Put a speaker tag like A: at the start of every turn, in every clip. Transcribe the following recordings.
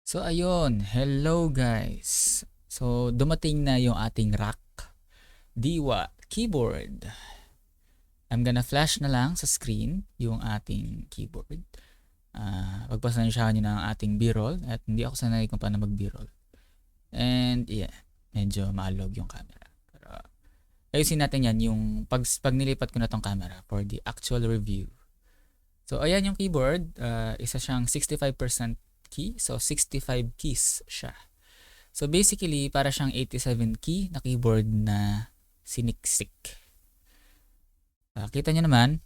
A: So ayun, hello guys. So dumating na yung ating rack Diwa keyboard. I'm gonna flash na lang sa screen yung ating keyboard. Pagpasensyahan nyo na ang ating b-roll at hindi ako sanay kung paano mag b-roll. And yeah, medyo maalog yung camera. Pero ayusin natin yan yung pag nilipat ko na tong camera for the actual review. So ayan yung keyboard, isa siyang 65% key, so 65 keys siya. So basically, para siyang 87 key na keyboard na siniksik. Kita nyo naman,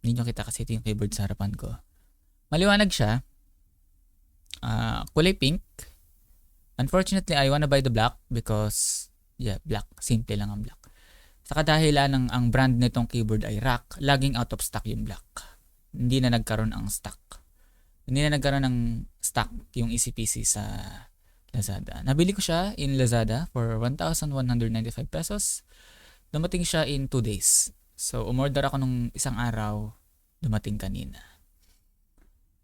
A: hindi nyo kita kasi ito yung keyboard sa harapan ko. Maliwanag siya. Kulay pink. Unfortunately, I wanna buy the black because, yeah, black. Simple lang ang black. Sa kadahilan ang brand nitong keyboard ay RAK, laging out of stock yung black. Hindi na nagkaroon ang stock. Hindi na nagkaroon ng stock yung ECPC sa Lazada. Nabili ko siya in Lazada for 1,195 pesos. Dumating siya in 2 days. So, umorder ako nung isang araw, dumating kanina.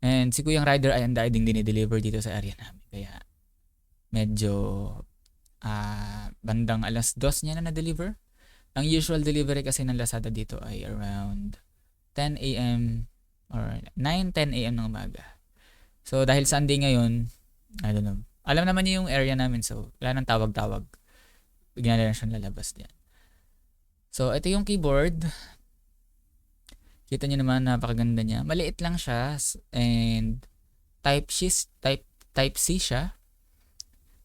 A: And si Kuyang Rider ay ang daing dinideliver dito sa area namin. Kaya, medyo bandang alas 2 niya na na-deliver. Ang usual delivery kasi ng Lazada dito ay around 10 a.m. or 9-10 a.m. ng umaga. So, dahil Sunday ngayon, I don't know. Alam naman niyo yung area namin, so wala nang tawag-tawag. Bigyan na lang siyang lalabas diyan. So, ito yung keyboard. Kita niyo naman, napakaganda niya. Maliit lang siya and type C siya.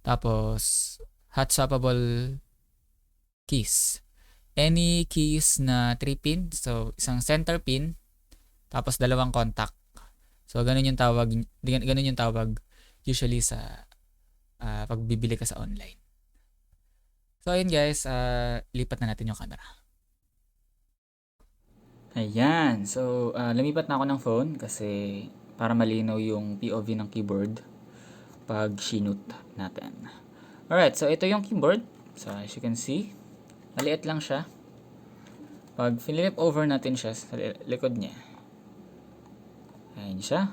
A: Tapos, hot swappable keys. Any keys na 3-pin, so isang center pin, tapos dalawang contact. So, ganun yung tawag usually sa pagbibili ka sa online. So, ayun guys, lipat na natin yung camera. Ayan, so lumipat na ako ng phone kasi para malinaw yung POV ng keyboard pag sinut natin. Alright, so ito yung keyboard. So, as you can see, maliit lang siya. Pag flip over natin siya sa likod niya, ayan siya.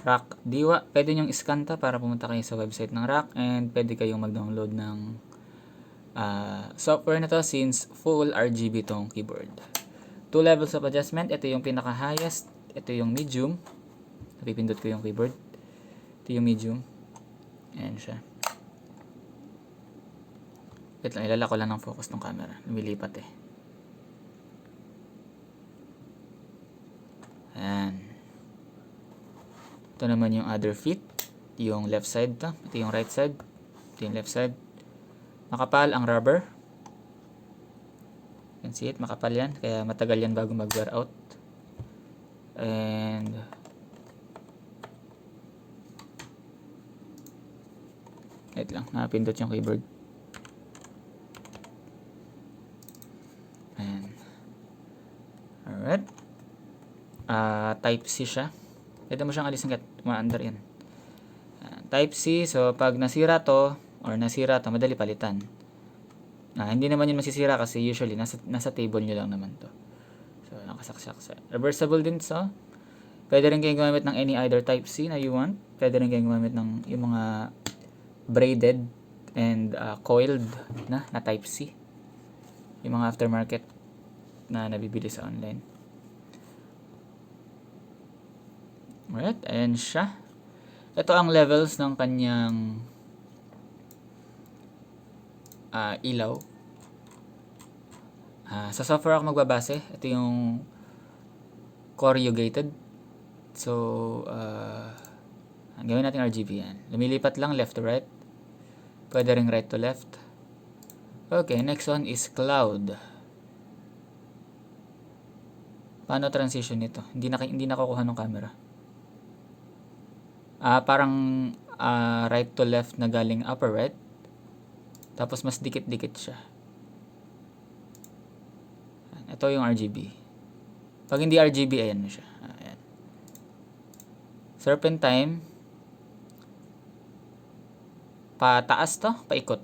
A: RAK Diwa. Pwede nyong iskanta para pumunta kayo sa website ng RAK and pwede kayong mag-download ng software na to since full RGB tong keyboard. 2 levels of adjustment. Ito yung pinaka-highest. Ito yung medium. Napipindot ko yung keyboard. Ito yung medium. Ayan siya. Wait lang, ilala ko lang ng focus ng camera. Lumilipat eh. Ayan. Ito naman yung other feet. Yung left side to. Ito yung right side. Ito yung left side. Makapal ang rubber. You can see it, makapal yan. Kaya matagal yan bago mag-wear out. And wait lang, napindot yung keyboard. Ayan. Alright. Type C siya. Pwede mo siyang alisin kahit ma-under yan. Type C, so pag nasira to, madali palitan. Hindi naman yun masisira kasi usually nasa table nyo lang naman to. So, nakasaksak sa reversible din so. Pwede rin kayong gumamit ng any either type C na you want. Pwede rin kayong gumamit ng yung mga braided and coiled na type C. Yung mga aftermarket na nabibili sa online. Alright, ayan siya. Ito ang levels ng kanyang ilaw. Sa software ako magbabase. Ito yung corrugated. So, gawin natin RGB yan. Lumilipat lang left to right. Pwede rin right to left. Okay, next one is cloud. Paano transition nito? Hindi nakukuha ng camera. Parang right to left na galing upper right. Tapos mas dikit-dikit siya. Ito yung RGB. Pag hindi RGB, ayan mo siya. Ayan. Serpentine. Pataas to? Paikot.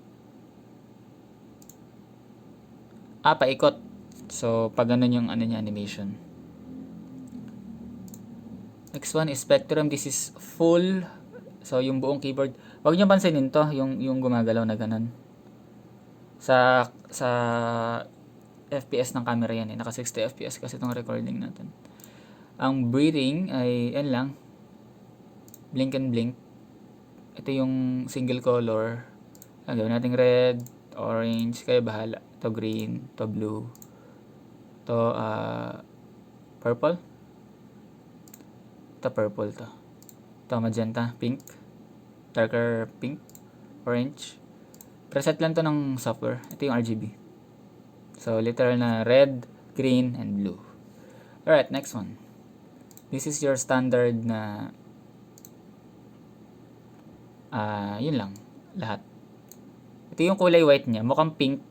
A: Paikot. So, pag ganun yung animation. Next one is spectrum. This is full So, yung buong keyboard, wag niyo pansinin to, yung gumagalaw na ganun. Sa FPS ng camera yan eh. Naka 60 FPS kasi itong recording natin. Ang breathing ay, yan lang. Blink and blink. Ito yung single color. Ang gawin natin red, orange, kayo bahala. To green, to blue, to purple. To purple to. To magenta, pink, darker pink, orange. Preset lang to ng software. Ito yung RGB. So, literal na red, green, and blue. Alright, next one. This is your standard na yun lang. Lahat. Ito yung kulay white niya. Mukhang pink.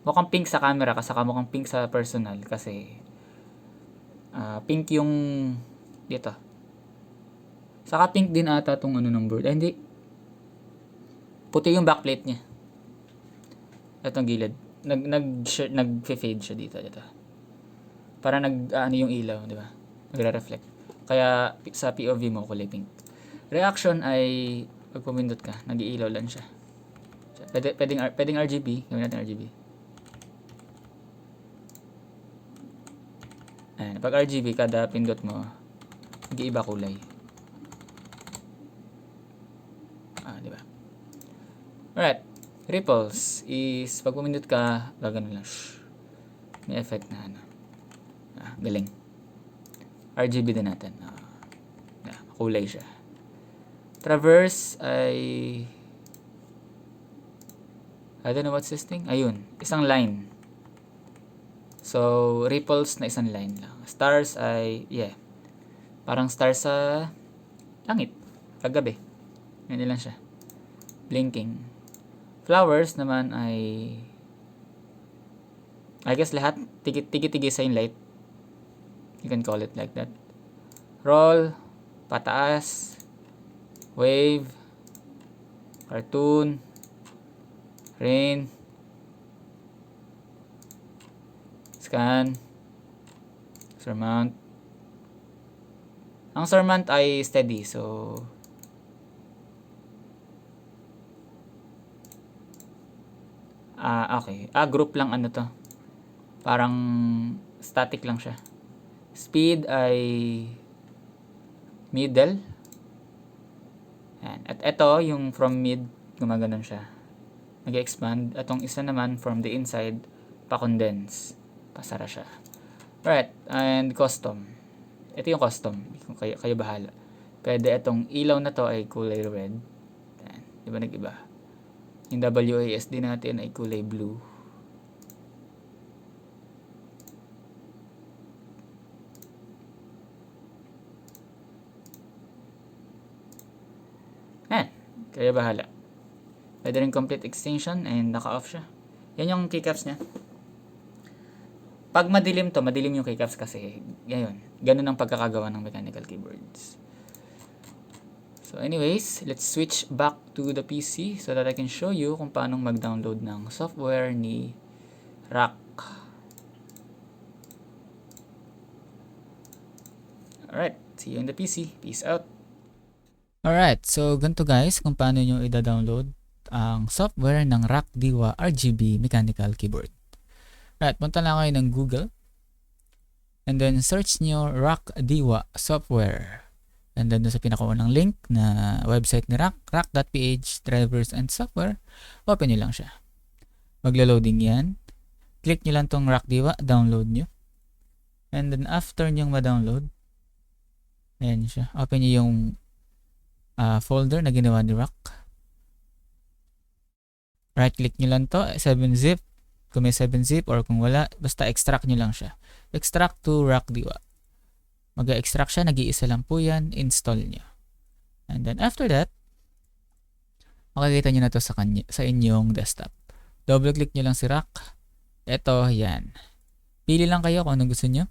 A: Mukhang pink sa camera kasi mukhang pink sa personal kasi pink yung dito. Saka pink din ata tong ano ng board. Hindi. Puti yung backplate niya. Itong gilid. Nag-fade siya dito. Para ano yung ilaw, di ba? Nagre-reflect. Kaya sa POV mo kulay pink. Reaction ay pag pumindot ka, nag-iilaw lang siya. Pwedeng RGB. Gawin natin RGB. Ayan. Pag RGB, kada pindot mo, nag-iiba kulay. Di ba? Alright. Ripples is, pag pumindot ka, gagano lang. May effect na ano. Galing. RGB din natin. Kulay siya. Traverse ay I don't know what's this thing. Ayun. Isang line. So, ripples na isang line lang. Stars ay, parang stars sa langit. Kagabi. Ganyan lang siya. Blinking. Flowers naman ay I guess lahat. Tigi-tigi sa yung light. You can call it like that. Roll. Pataas. Wave. Cartoon. Rain. Scan. Surmount. Ang surmount ay steady. So, okay. Group lang ano to. Parang static lang siya. Speed ay middle. Yan. At ito, yung from mid, gumaganon siya. Nag-expand. Atong isa naman from the inside, pa-condense. Pasara siya. Right. And custom. Ito yung custom. Kung kayo bahala. Pwede itong ilaw na to ay kulay red. Yan. Di ba nag-iba? Yung WASD natin ay kulay blue. Kaya bahala. Pwede rin complete extinction and naka-off siya. Yan yung keycaps niya. Pag madilim to, madilim yung keycaps kasi ngayon, ganun ang pagkakagawa ng mechanical keyboards. So anyways, let's switch back to the PC so that I can show you kung paano mag-download ng software ni RAK. Alright, see you in the PC. Peace out. Alright, so ganito guys kung paano nyo i-download ang software ng RAK Diwa RGB Mechanical Keyboard. Alright, punta lang kayo ng Google and then search nyo RAK Diwa Software. And then sa pinakaunang link na website ni RAK, rak.ph, drivers and software, open nyo lang siya. Maglo-loading yan. Click nyo lang tong RAK Diwa, download nyo. And then after nyo ma-download, ayan siya. Open nyo yung folder na ginawa ni RAK. Right click nyo lang to, 7-zip. Kung may 7-zip or kung wala, basta extract nyo lang siya. Extract to RAK Diwa. Mag-extract siya, nag-iisa lang po yan, install nyo. And then after that, makikita nyo na to sa inyong desktop. Double click nyo lang si RAK. Ito, yan. Pili lang kayo kung anong gusto nyo.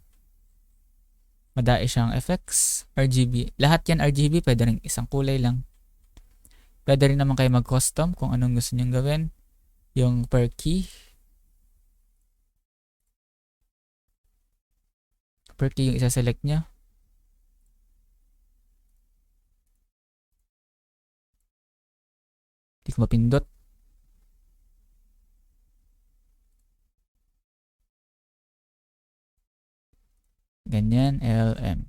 A: Madai siyang effects, RGB. Lahat yan RGB, pwede rin isang kulay lang. Pwede rin naman kayo mag-custom kung anong gusto nyo gawin. Yung per key. Per key yung isa-select nyo. Hindi ko mapindot. Ganyan, LM.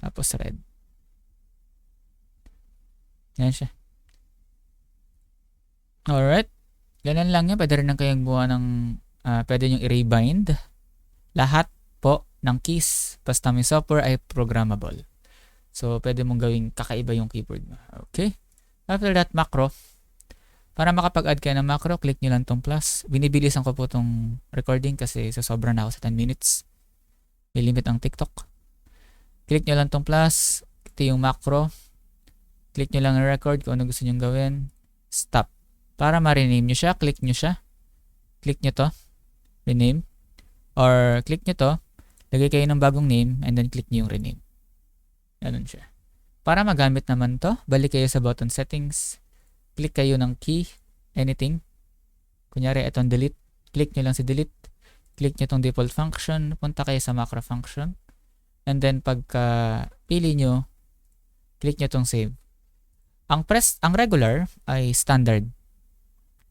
A: Tapos red. Yan siya. Alright. Ganun lang yan. Pwede rin lang kayong buha ng, pwede nyo i-rebind. Lahat po ng keys, basta may software ay programmable. So, pwede mong gawing kakaiba yung keyboard mo. Okay? After that, macro. Para makapag-add kayo ng macro, click nyo lang tong plus. Binibilisan ko po tong recording kasi sasobra na ako sa 10 minutes. May limit ang TikTok. Click nyo lang tong plus. Ito yung macro. Click nyo lang ang record kung ano gusto nyo gawin. Stop. Para ma-rename nyo siya, click nyo siya. Click nyo to. Rename. Or click nyo to. Lagay kayo ng bagong name and then click nyo yung rename. Ganun siya. Para magamit naman to, balik kayo sa button settings. Click kayo ng key, anything. Kunyari, itong delete. Click nyo lang si delete. Click nyo itong default function. Punta kayo sa macro function. And then, pagka pili nyo, click nyo itong save. Ang regular ay standard.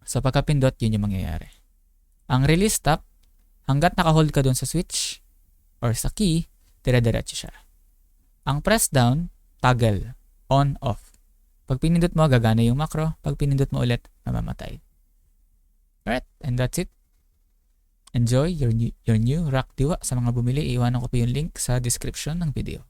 A: So, pagka-pindot, yun yung mangyayari. Ang release stop, hanggat naka-hold ka dun sa switch or sa key, dire-diretso siya. Ang press down, toggle, on, off. Pag pinindot mo, gagana yung macro. Pag pinindot mo ulit, mamamatay. Alright, and that's it. Enjoy your new Rock Diwa. Sa mga bumili, iwanan ko po yung link sa description ng video.